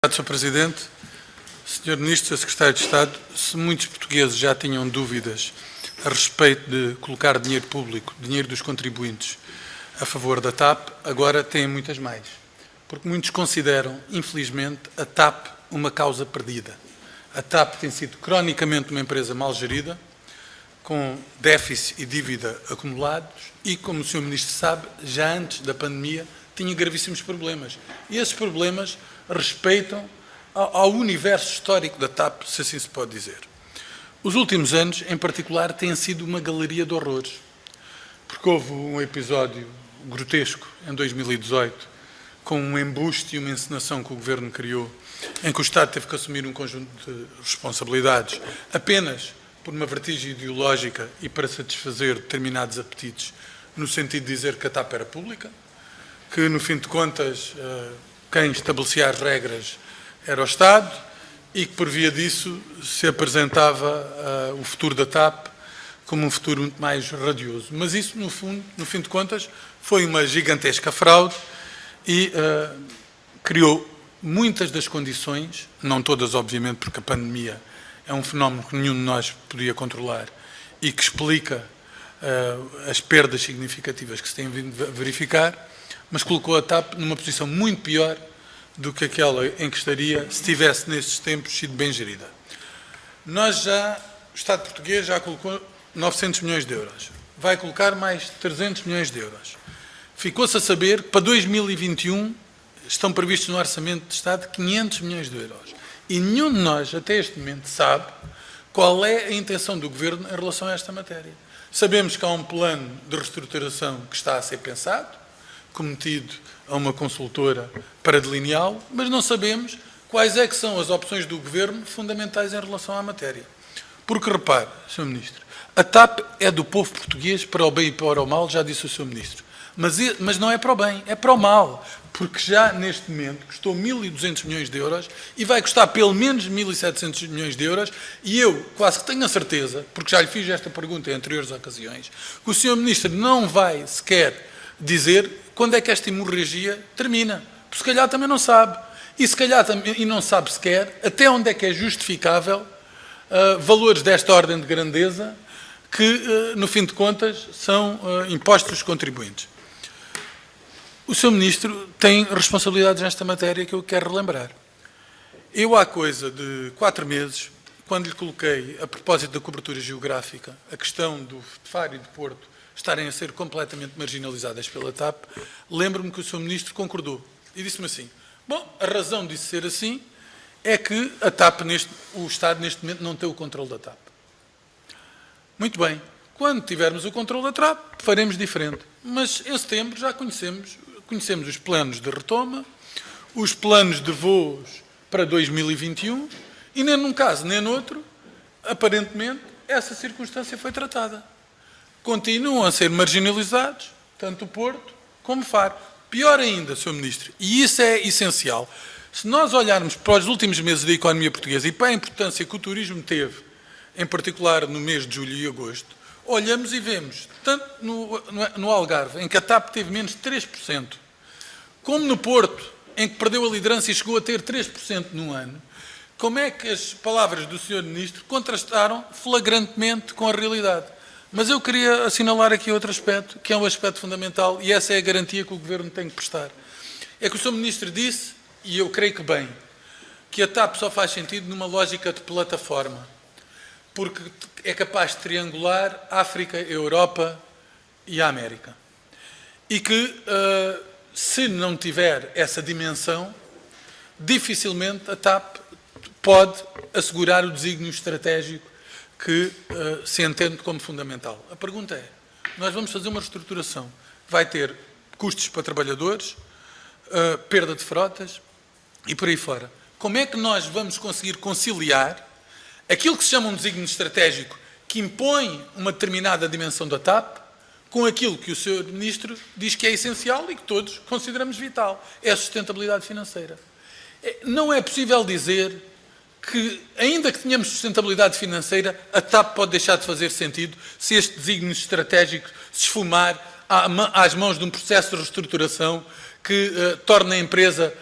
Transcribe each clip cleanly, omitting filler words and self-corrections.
Obrigado, Sr. Presidente. Sr. Ministro, Sr. Secretário de Estado, se muitos portugueses já tinham dúvidas a respeito de colocar dinheiro público, dinheiro dos contribuintes, a favor da TAP, agora têm muitas mais. Porque muitos consideram, infelizmente, a TAP uma causa perdida. A TAP tem sido cronicamente uma empresa mal gerida, com déficit e dívida acumulados e, como o Sr. Ministro sabe, já antes da pandemia tinha gravíssimos problemas. E esses problemas respeitam ao universo histórico da TAP, se assim se pode dizer. Os últimos anos, em particular, têm sido uma galeria de horrores, porque houve um episódio grotesco em 2018, com um embuste e uma encenação que o Governo criou, em que o Estado teve que assumir um conjunto de responsabilidades apenas por uma vertigem ideológica e para satisfazer determinados apetites, no sentido de dizer que a TAP era pública, que, no fim de contas, quem estabelecia as regras era o Estado e que, por via disso, se apresentava o futuro da TAP como um futuro muito mais radioso. Mas isso, no fim de contas, foi uma gigantesca fraude e criou muitas das condições, não todas, obviamente, porque a pandemia é um fenómeno que nenhum de nós podia controlar e que explica as perdas significativas que se têm vindo a verificar, mas colocou a TAP numa posição muito pior do que aquela em que estaria se tivesse, nestes tempos, sido bem gerida. O Estado português já colocou 900 milhões de euros. Vai colocar mais 300 milhões de euros. Ficou-se a saber que para 2021 estão previstos no Orçamento de Estado 500 milhões de euros. E nenhum de nós, até este momento, sabe qual é a intenção do Governo em relação a esta matéria. Sabemos que há um plano de reestruturação que está a ser pensado, cometido a uma consultora para delineá-lo, mas não sabemos quais é que são as opções do Governo fundamentais em relação à matéria. Porque, repare, Sr. Ministro, a TAP é do povo português para o bem e para o mal, já disse o Sr. Ministro. Mas não é para o bem, é para o mal, porque já neste momento custou 1.200 milhões de euros e vai custar pelo menos 1.700 milhões de euros e eu quase que tenho a certeza, porque já lhe fiz esta pergunta em anteriores ocasiões, que o Sr. Ministro não vai sequer dizer quando é que esta hemorragia termina, porque se calhar também não sabe, e não sabe sequer até onde é que é justificável valores desta ordem de grandeza que, no fim de contas, são impostos dos contribuintes. O Sr. Ministro tem responsabilidades nesta matéria que eu quero relembrar. Eu, há coisa de 4 meses, quando lhe coloquei, a propósito da cobertura geográfica, a questão do Faro e do Porto estarem a ser completamente marginalizadas pela TAP, lembro-me que o Sr. Ministro concordou e disse-me assim, bom, a razão disso ser assim é que a TAP, o Estado neste momento não tem o controle da TAP. Muito bem, quando tivermos o controle da TAP, faremos diferente. Mas em setembro já conhecemos os planos de retoma, os planos de voos para 2021 e nem num caso nem no outro, aparentemente, essa circunstância foi tratada. Continuam a ser marginalizados, tanto o Porto como o Faro. Pior ainda, Sr. Ministro, e isso é essencial, se nós olharmos para os últimos meses da economia portuguesa e para a importância que o turismo teve, em particular no mês de julho e agosto, olhamos e vemos, tanto no Algarve, em que a TAP teve menos de 3%, como no Porto, em que perdeu a liderança e chegou a ter 3% num ano, como é que as palavras do Sr. Ministro contrastaram flagrantemente com a realidade? Mas eu queria assinalar aqui outro aspecto, que é um aspecto fundamental, e essa é a garantia que o Governo tem que prestar. É que o Sr. Ministro disse, e eu creio que bem, que a TAP só faz sentido numa lógica de plataforma, porque é capaz de triangular África, Europa e a América. E que, se não tiver essa dimensão, dificilmente a TAP pode assegurar o desígnio estratégico que se entende como fundamental. A pergunta é, nós vamos fazer uma reestruturação, vai ter custos para trabalhadores, perda de frotas e por aí fora. Como é que nós vamos conseguir conciliar aquilo que se chama um desígnio estratégico que impõe uma determinada dimensão da TAP com aquilo que o Sr. Ministro diz que é essencial e que todos consideramos vital, é a sustentabilidade financeira. Não é possível dizer que, ainda que tenhamos sustentabilidade financeira, a TAP pode deixar de fazer sentido se este desígnio estratégico se esfumar às mãos de um processo de reestruturação que torne a empresa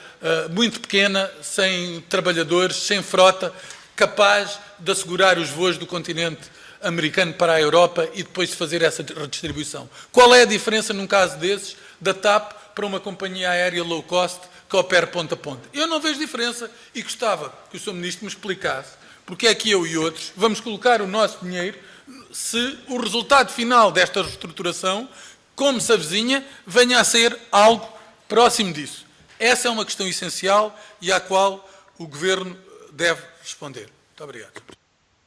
muito pequena, sem trabalhadores, sem frota, capaz de assegurar os voos do continente americano para a Europa e depois de fazer essa redistribuição. Qual é a diferença, num caso desses, da TAP para uma companhia aérea low cost que opera ponta a ponta? Eu não vejo diferença e gostava que o Sr. Ministro me explicasse porque é que eu e outros vamos colocar o nosso dinheiro se o resultado final desta reestruturação, como se avizinha, venha a ser algo próximo disso. Essa é uma questão essencial e à qual o Governo deve responder. Muito obrigado.